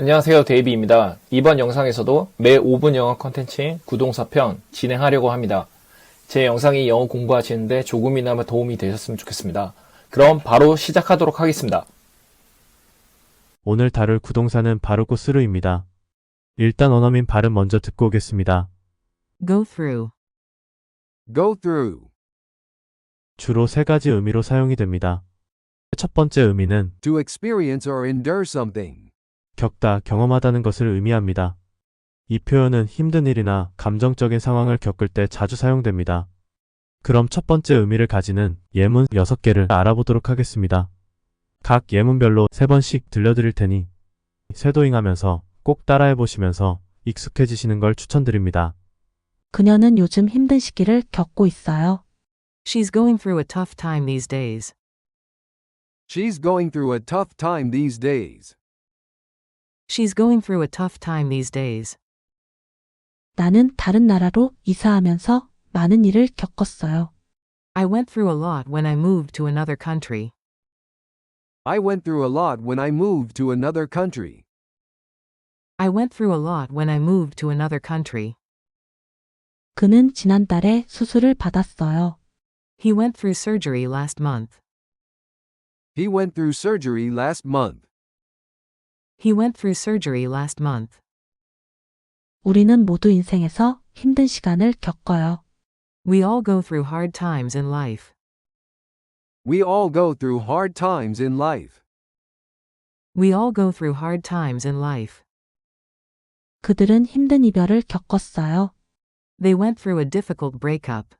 안녕하세요, 데이비입니다. 이번 영상에서도 매 5분 영어 컨텐츠인 구동사편 진행하려고 합니다. 제 영상이 영어 공부하시는데 조금이나마 도움이 되셨으면 좋겠습니다. 그럼 바로 시작하도록 하겠습니다. 오늘 다룰 구동사는 바르고 스루입니다. 일단 원어민 발음 먼저 듣고 오겠습니다. Go through. Go through. 주로 세 가지 의미로 사용이 됩니다. 첫 번째 의미는 To experience or endure something. 겪다, 경험하다는 것을 의미합니다. 이 표현은 힘든 일이나 감정적인 상황을 겪을 때 자주 사용됩니다. 그럼 첫 번째 의미를 가지는 예문 6개를 알아보도록 하겠습니다. 각 예문별로 3번씩 들려드릴 테니 쇄도잉하면서 꼭 따라해 보시면서 익숙해지시는 걸 추천드립니다. 그녀는 요즘 힘든 시기를 겪고 있어요. She's going through a tough time these days. She's going through a tough time these days. She's going through a tough time these days. 나는 다른 나라로 이사하면서 많은 일을 겪었어요. I went through a lot when I moved to another country. I went through a lot when I moved to another country. I went through a lot when I moved to another country. 그는 지난달에 수술을 받았어요. He went through surgery last month. He went through surgery last month. He went through surgery last month. 우리는 모두 인생에서 힘든 시간을 겪어요. We all go through hard times in life. We all go through hard times in life. We all go through hard times in life. 그들은 힘든 이별을 겪었어요. They went through a difficult breakup.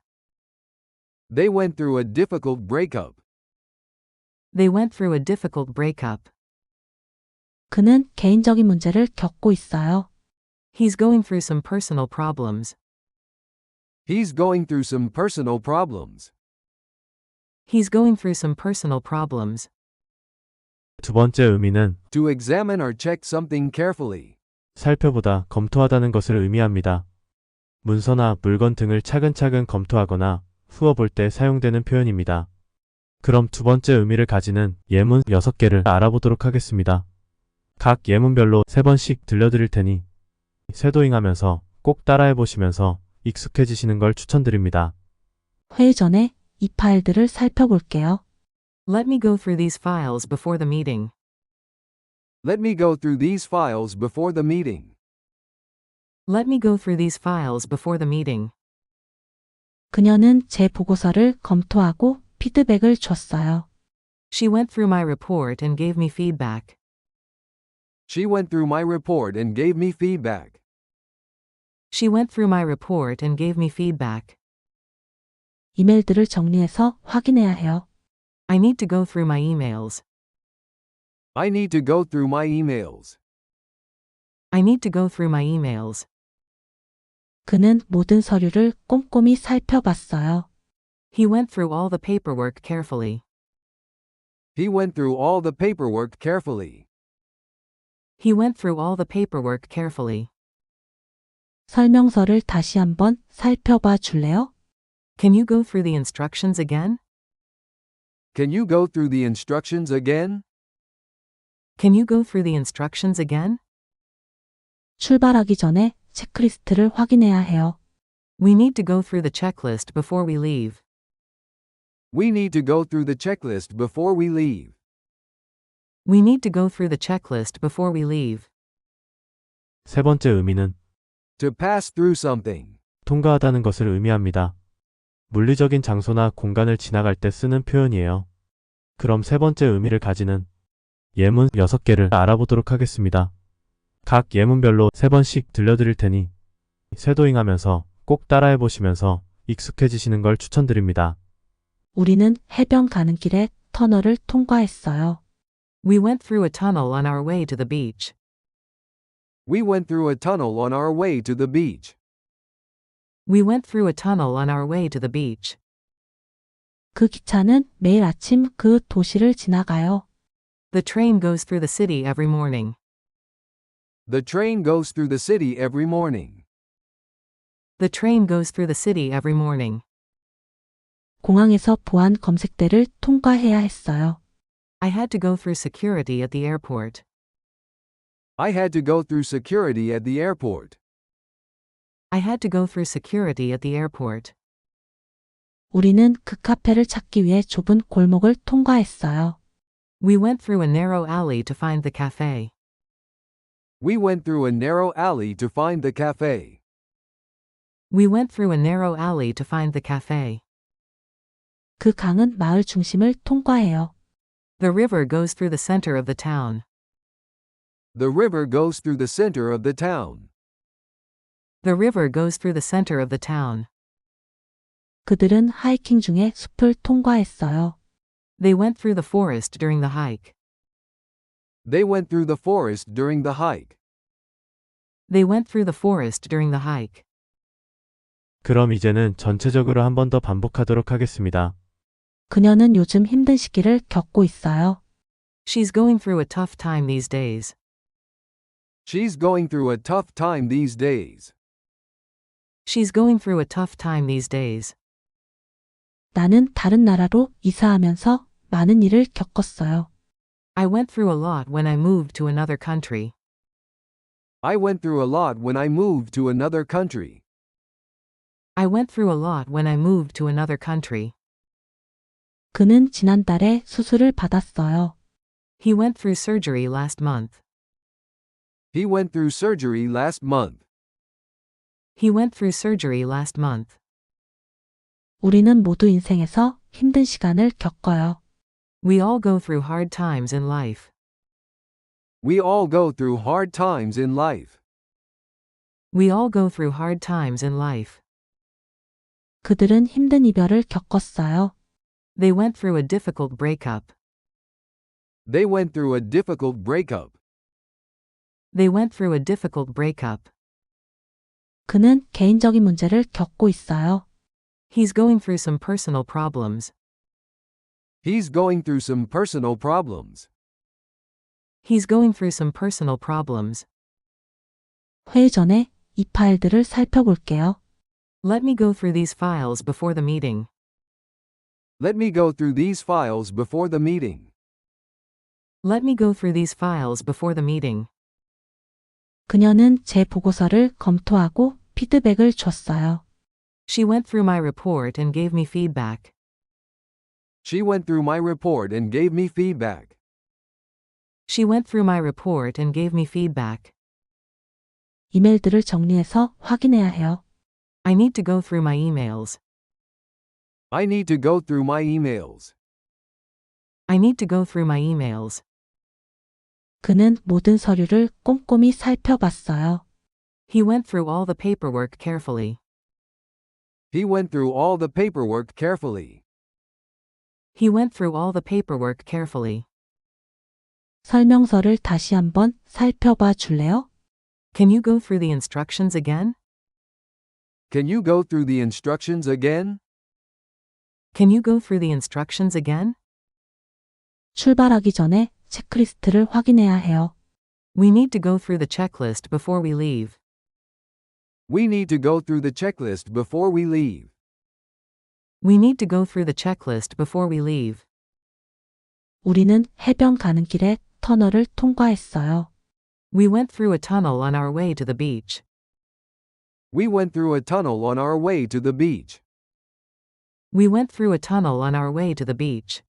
They went through a difficult breakup. They went through a difficult breakup. 그는 개인적인 문제를 겪고 있어요. He's going through some personal problems. He's going through some personal problems. He's going through some personal problems. 두 번째 의미는 To examine or check something carefully. 살펴보다, 검토하다는 것을 의미합니다. 문서나 물건 등을 차근차근 검토하거나 후어볼 때 사용되는 표현입니다. 그럼 두 번째 의미를 가지는 예문 6개를 알아보도록 하겠습니다. 각 예문별로 3번씩 들려드릴 테니 쇄도잉하면서 꼭 따라해 보시면서 익숙해지시는 걸 추천드립니다. 회의 전에 이 파일들을 살펴볼게요. Let me go through these files before the meeting. Let me go through these files before the meeting. Let me go through these files before the meeting. 그녀는 제 보고서를 검토하고 피드백을 줬어요. She went through my report and gave me feedback. She went through my report and gave me feedback. She went through my report and gave me feedback. 이메일들을 정리해서 확인해야 해요. I need to go through my emails. I need to go through my emails. I need to go through my emails. 그는 모든 서류를 꼼꼼히 살펴봤어요. He went through all the paperwork carefully. He went through all the paperwork carefully. He went through all the paperwork carefully. 설명서를 다시 한번 살펴봐 줄래요? Can you go through the instructions again? Can you go through the instructions again? Can you go through the instructions again? 출발하기 전에 체크리스트를 확인해야 해요. We need to go through the checklist before we leave. We need to go through the checklist before we leave. We need to go through the checklist before we leave. 세 번째 의미는 To pass through something. 통과하다는 것을 의미합니다. 물리적인 장소나 공간을 지나갈 때 쓰는 표현이에요. 그럼 세 번째 의미를 가지는 예문 6개를 알아보도록 하겠습니다. 각 예문별로 3번씩 들려드릴 테니 쇄도잉하면서 꼭 따라해 보시면서 익숙해지시는 걸 추천드립니다. 우리는 해변 가는 길에 터널을 통과했어요. We went through a tunnel on our way to the beach. We went through a tunnel on our way to the beach. We went through a tunnel on our way to the beach. 그 기차는 매일 아침 그 도시를 지나가요. The train goes through the city every morning. The train goes through the city every morning. The train goes through the city every morning. 공항에서 보안 검색대를 통과해야 했어요. I had to go through security at the airport. I had to go through security at the airport. I had to go through security at the airport. 우리는 그 카페를 찾기 위해 좁은 골목을 통과했어요. We went through a narrow alley to find the cafe. We went through a narrow alley to find the cafe. We went through a narrow alley to find the cafe. 그 강은 마을 중심을 통과해요. The river goes through the center of the town. The river goes through the center of the town. The river goes through the center of the town. 그들은 하이킹 중에 숲을 통과했어요. They went through the forest during the hike. They went through the forest during the hike. They went through the forest during the hike. 그럼 이제는 전체적으로 한 번 더 반복하도록 하겠습니다. 그녀는 요즘 힘든 시기를 겪고 있어요. She's going through a tough time these days. She's going through a tough time these days. She's going through a tough time these days. 나는 다른 나라로 이사하면서 많은 일을 겪었어요. I went through a lot when I moved to another country. I went through a lot when I moved to another country. I went through a lot when I moved to another country. 그는 지난달에 수술을 받았어요. He went through surgery last month. He went through surgery last month. He went through surgery last month. 우리는 모두 인생에서 힘든 시간을 겪어요. We all go through hard times in life. We all go through hard times in life. We all go through hard times in life. 그들은 힘든 이별을 겪었어요. They went through a difficult breakup. They went through a difficult breakup. They went through a difficult breakup. 그는 개인적인 문제를 겪고 있어요. He's going through some personal problems. He's going through some personal problems. He's going through some personal problems. 회의 전에 이 파일들을 살펴볼게요. Let me go through these files before the meeting. Let me go through these files before the meeting. Let me go through these files before the meeting. 그녀는 제 보고서를 검토하고 피드백을 줬어요. She went through my report and gave me feedback. She went through my report and gave me feedback. She went through my report and gave me feedback. 이메일들을 정리해서 확인해야 해요. I need to go through my emails. I need to go through my emails. I need to go through my emails. 그는 모든 서류를 꼼꼼히 살펴봤어요. He went through all the paperwork carefully. He went through all the paperwork carefully. He went through all the paperwork carefully. 설명서를 다시 한번 살펴봐 줄래요? Can you go through the instructions again? Can you go through the instructions again? Can you go through the instructions again? 출발하기 전에 체크리스트를 확인해야 해요. We need to go through the checklist before we leave. We need to go through the checklist before we leave. We need to go through the checklist before we leave. 우리는 해변 가는 길에 터널을 통과했어요. We went through a tunnel on our way to the beach. We went through a tunnel on our way to the beach. We went through a tunnel on our way to the beach.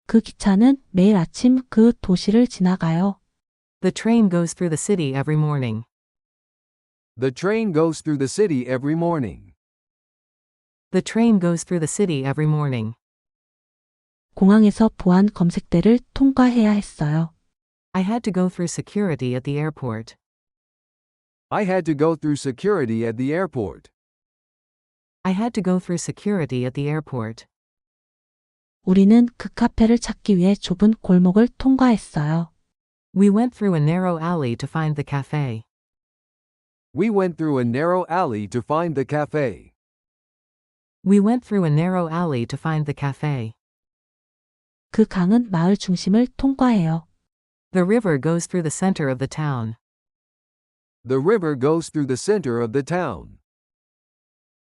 그 기차는 매일 아침 그 도시를 지나가요. The train goes through the city every morning. The train goes through the city every morning. The train goes through the city every morning. 공항에서 보안 검색대를 통과해야 했어요. I had to go through security at the airport. I had to go through security at the airport. I had to go through security at the airport. 우리는 그 카페를 찾기 위해 좁은 골목을 통과했어요. We went through a narrow alley to find the cafe. We went through a narrow alley to find the cafe. We went through a narrow alley to find the cafe. 그 강은 마을 중심을 통과해요. The river goes through the center of the town. The river goes through the center of the town.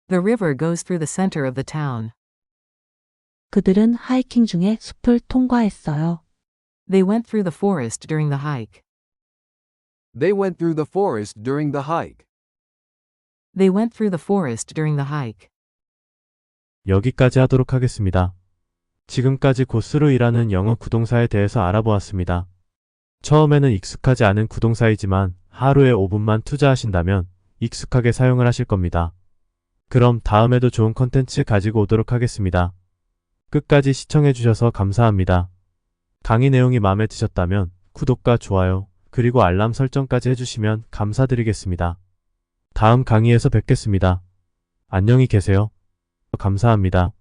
The river goes through the center of the town. 그들은 하이킹 중에 숲을 통과했어요. They went through the forest during the hike. They went through the forest during the hike. They went through the forest during the hike. 여기까지 하도록 하겠습니다. 지금까지 고스로 일하는 영어 구동사에 대해서 알아보았습니다. 처음에는 익숙하지 않은 구동사이지만 하루에 5분만 투자하신다면 익숙하게 사용을 하실 겁니다. 그럼 다음에도 좋은 컨텐츠 가지고 오도록 하겠습니다. 끝까지 시청해주셔서 감사합니다. 강의 내용이 마음에 드셨다면 구독과 좋아요, 그리고 알람 설정까지 해주시면 감사드리겠습니다. 다음 강의에서 뵙겠습니다. 안녕히 계세요. 감사합니다.